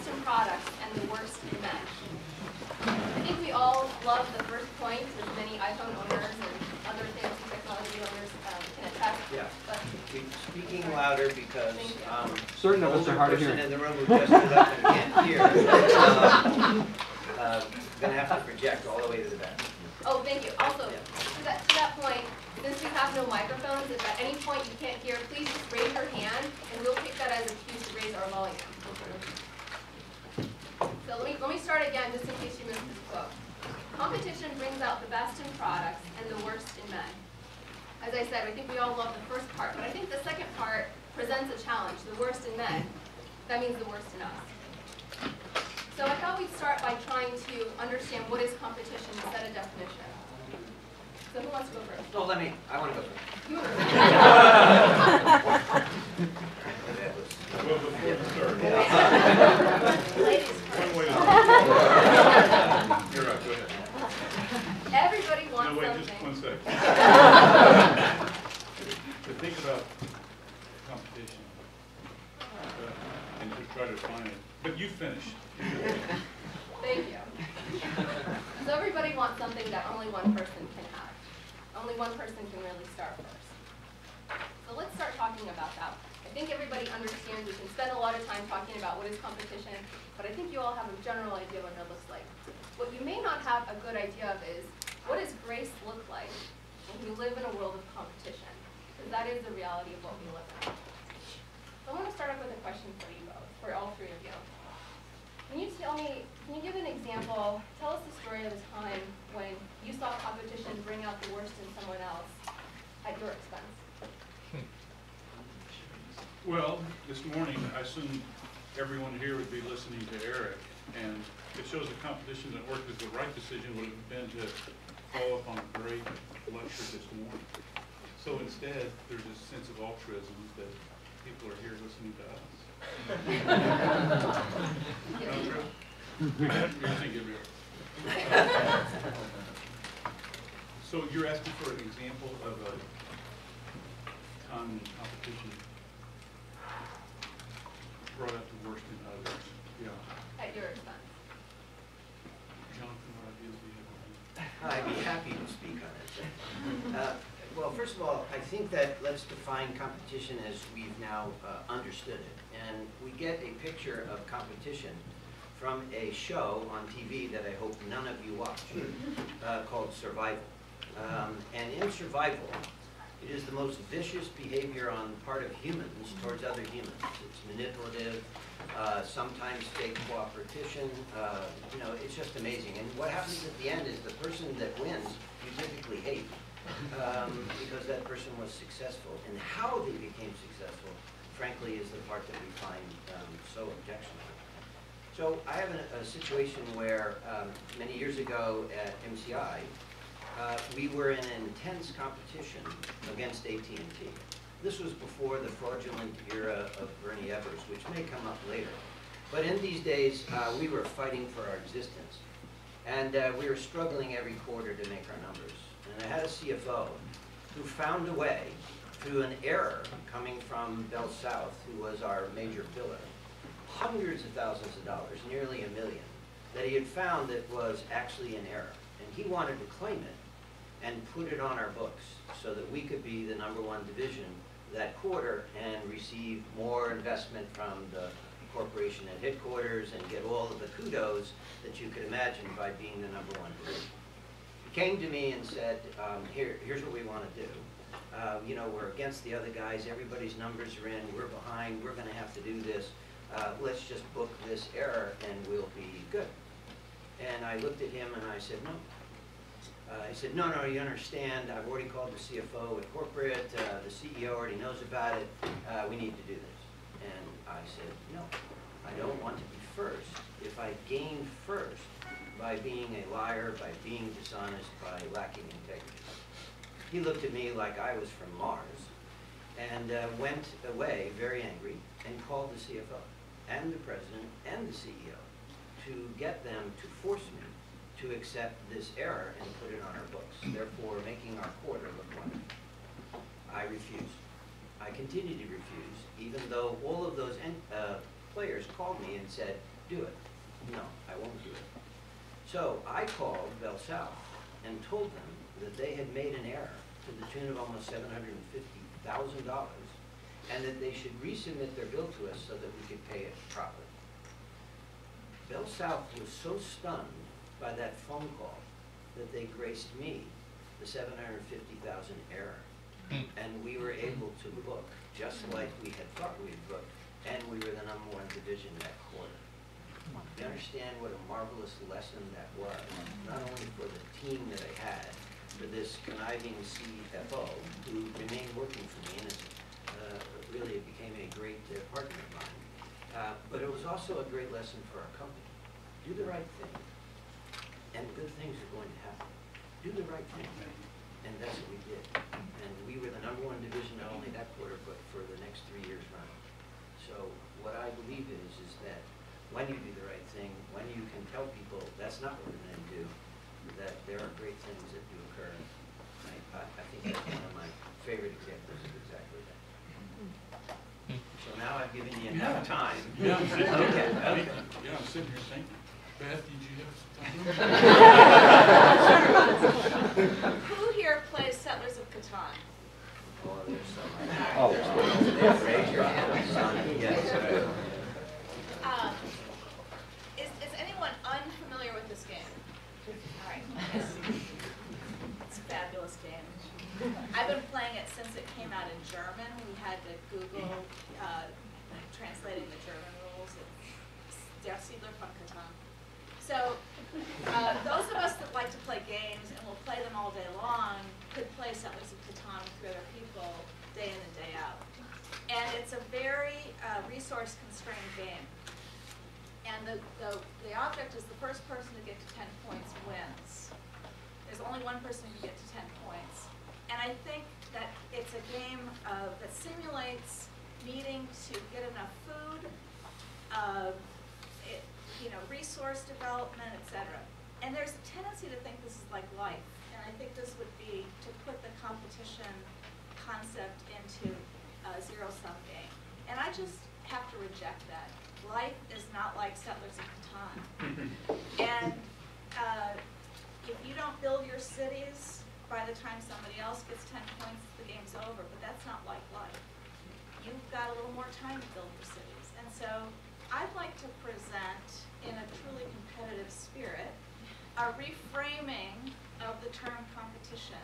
best in products and the worst in men. I think we all love the first point, as many iPhone owners and other fancy technology owners can attest. Yeah. But Keep speaking louder because certain of us are hard of hearing. the older person in the room who just stood up and can't hear going to have to project all the way to the back. oh, thank you. Also, to that point, since we have no microphones, if at any point you can't hear, please just raise your hand, and we'll take that as a cue to raise our volume. So let me start again, just in case you missed this quote. Competition brings out the best in products and the worst in men. As I said, I think we all love the first part, but I think the second part presents a challenge, the worst in men. That means the worst in us. So I thought we'd start by trying to understand what is competition and set a definition. So who wants to go first? No, I want to go first. You were Well, before you start. Ladies One way first. You're right, go ahead. Everybody wants No, wait, something. just 1 second. To think about competition and to try to define it. But you finished. Thank you. So everybody wants something that only one person can have. Only one person can really start first. So let's start talking about that. I think everybody understands we can spend a lot of time talking about what is competition, but I think you all have a general idea what that looks like. What you may not have a good idea of is, what does grace look like when we live in a world of competition? Because that is the reality of what we live in. So I want to start off with a question for you both, for all three of you. Can you give an example, tell us the story of a time when you saw competition bring out the worst in someone else at your expense? Well, this morning, I assumed everyone here would be listening to Eric, and it shows the competition that worked as the right decision would have been to follow up on a great lecture this morning. So instead, there's a sense of altruism that people are here listening to us. So you're asking for an example of a time when competition brought out the worst in others. Yeah. At your expense. Jonathan, what ideas do you have? I'd be happy to speak on it. Well, first of all, I think that let's define competition as we've now understood it. And we get a picture of competition from a show on TV that I hope none of you watch, called Survival. And in Survival, it is the most vicious behavior on the part of humans towards other humans. It's manipulative, sometimes fake cooperation. It's just amazing. And what happens at the end is the person that wins, you typically hate. Because that person was successful. And how they became successful, frankly, is the part that we find so objectionable. So I have a situation where many years ago at MCI, we were in an intense competition against AT&T. This was before the fraudulent era of Bernie Evers, which may come up later. But in these days, we were fighting for our existence. And we were struggling every quarter to make our numbers. And I had a CFO who found a way, through an error coming from Bell South, who was our major biller, hundreds of thousands of dollars, nearly $1 million, that he had found that was actually an error. And he wanted to claim it and put it on our books so that we could be the #1 division that quarter and receive more investment from the corporation at headquarters and get all of the kudos that you could imagine by being the #1 division. He came to me and said, here's what we want to do. We're against the other guys, everybody's numbers are in, we're behind, we're going to have to do this. Let's just book this error and we'll be good. And I looked at him and I said, no. He said, no, you understand, I've already called the CFO at corporate, the CEO already knows about it, we need to do this. And I said, no, I don't want to be first. If I gain first by being a liar, by being dishonest, by lacking integrity. He looked at me like I was from Mars and went away very angry and called the CFO and the president and the CEO to get them to force me to accept this error and put it on our books, therefore making our quarter look wonderful. I refused. I continued to refuse, even though all of those players called me and said, do it. No, I won't do it. So I called Bell South and told them that they had made an error to the tune of almost $750,000, and that they should resubmit their bill to us so that we could pay it properly. Bell South was so stunned by that phone call that they graced me the $750,000 error. And we were able to book just like we had thought we had booked, and we were the #1 division that quarter. You understand what a marvelous lesson that was, not only for the team that I had, for this conniving CFO who remained working for me, and really it became a great partner of mine. But it was also a great lesson for our company. Do the right thing, and good things are going to happen. Do the right thing, and that's what we did. And we were the #1 division not only that quarter, but for the next 3 years running. So what I believe is that when you do the right thing, when you can tell people that's not what we're going to do, that there are great things that do occur. I think that's one of my favorite examples of exactly that. So now I've given you enough time. Yeah, I'm sitting here, Okay, okay. yeah, I'm sitting here thinking, Beth, did you have some time? Who here plays Settlers of Catan? Oh, there's some. Oh. There's one over there. Raise your hand, son. Yes. Is anyone unfamiliar with this game? All right. It's a fabulous game. I've been playing it since it came out in German. We had to Google translating the German rules. Der Siedler von Catan. So those of us that like to play games and will play them all day long could play Settlers of Catan with 3 other people day in and day out. And it's a very resource-constrained game. And the object is the first person to get to 10 points wins. There's only one person who can get to 10 points. And I think that it's a game that simulates needing to get enough food, resource development, etc. And there's a tendency to think this is like life. And I think this would be to put the competition concept into a zero-sum game. And I just have to reject that. Life is not like Settlers of Catan. And if you don't build your cities, by the time somebody else gets 10 points, the game's over. But that's not like life. You've got a little more time to build your cities. And so I'd like to present, in a truly competitive spirit, a reframing of the term competition.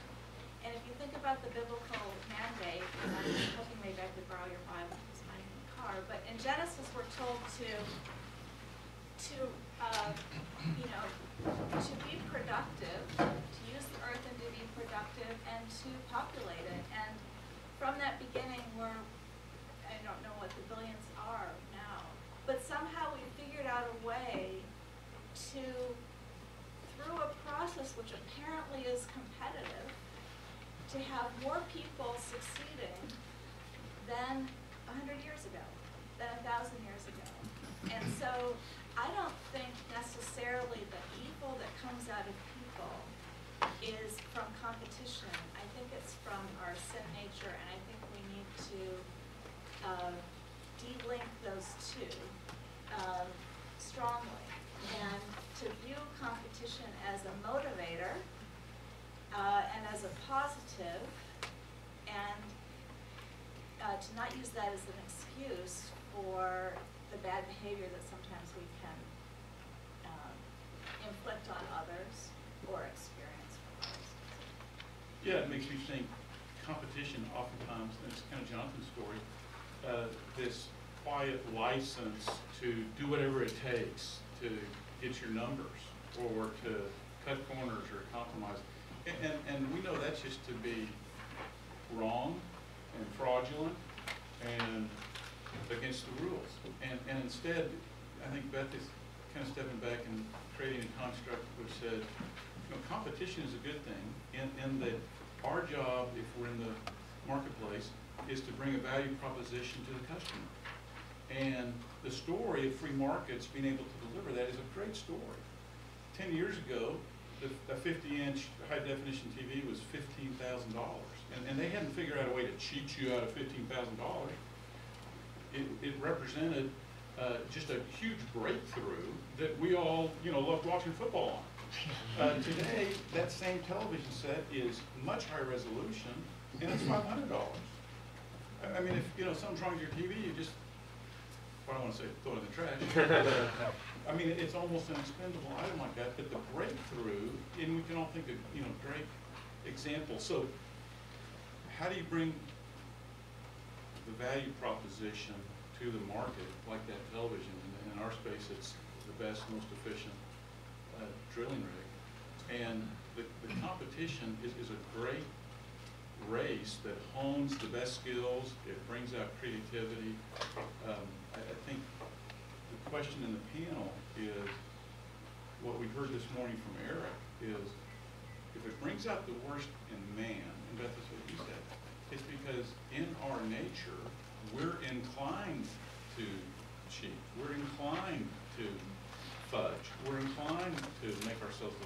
And if you think about the biblical mandate, and I'm hoping maybe I could borrow your Bible because I'm in the car, but in Genesis we're told to be productive, to use the earth and to be productive, and to populate it. And from that beginning, I don't know what the billions are now, but somehow we figured out a way to, through a process which apparently is competitive, to have more people succeeding than 100 years ago, than 1,000 years ago. And so I don't think necessarily the evil that comes out of people is from competition. I think it's from our sin nature, and I think we need to de-link those two strongly, and to view competition as a motivator and as a positive, and to not use that as an excuse for the bad behavior that sometimes we can inflict on others or experience from others. Yeah, it makes me think competition oftentimes, and it's kind of Jonathan's story, this quiet license to do whatever it takes to get your numbers or to cut corners or compromise. And we know that's just to be wrong and fraudulent and against the rules. And instead, I think Beth is kind of stepping back and creating a construct which says, competition is a good thing in that our job, if we're in the marketplace, is to bring a value proposition to the customer. And the story of free markets being able to deliver that is a great story. 10 years ago, a 50-inch high-definition TV was $15,000. And they hadn't figured out a way to cheat you out of $15,000. It represented just a huge breakthrough that we all, love watching football on. Today, that same television set is much higher resolution, and it's $500. I mean, if, something's wrong with your TV, you just, I don't want to say throw it in the trash. I mean, it's almost an expendable item like that, but the breakthrough, and we can all think of, great examples. So how do you bring the value proposition to the market like that television? In our space, it's the best, most efficient drilling rig. And the competition is a great race that hones the best skills. It brings out creativity. I think the question in the panel is, what we heard this morning from Eric is, if it brings out the worst in man, and Beth, that's what you said, it's because in our nature, we're inclined to cheat. We're inclined to fudge. We're inclined to make ourselves look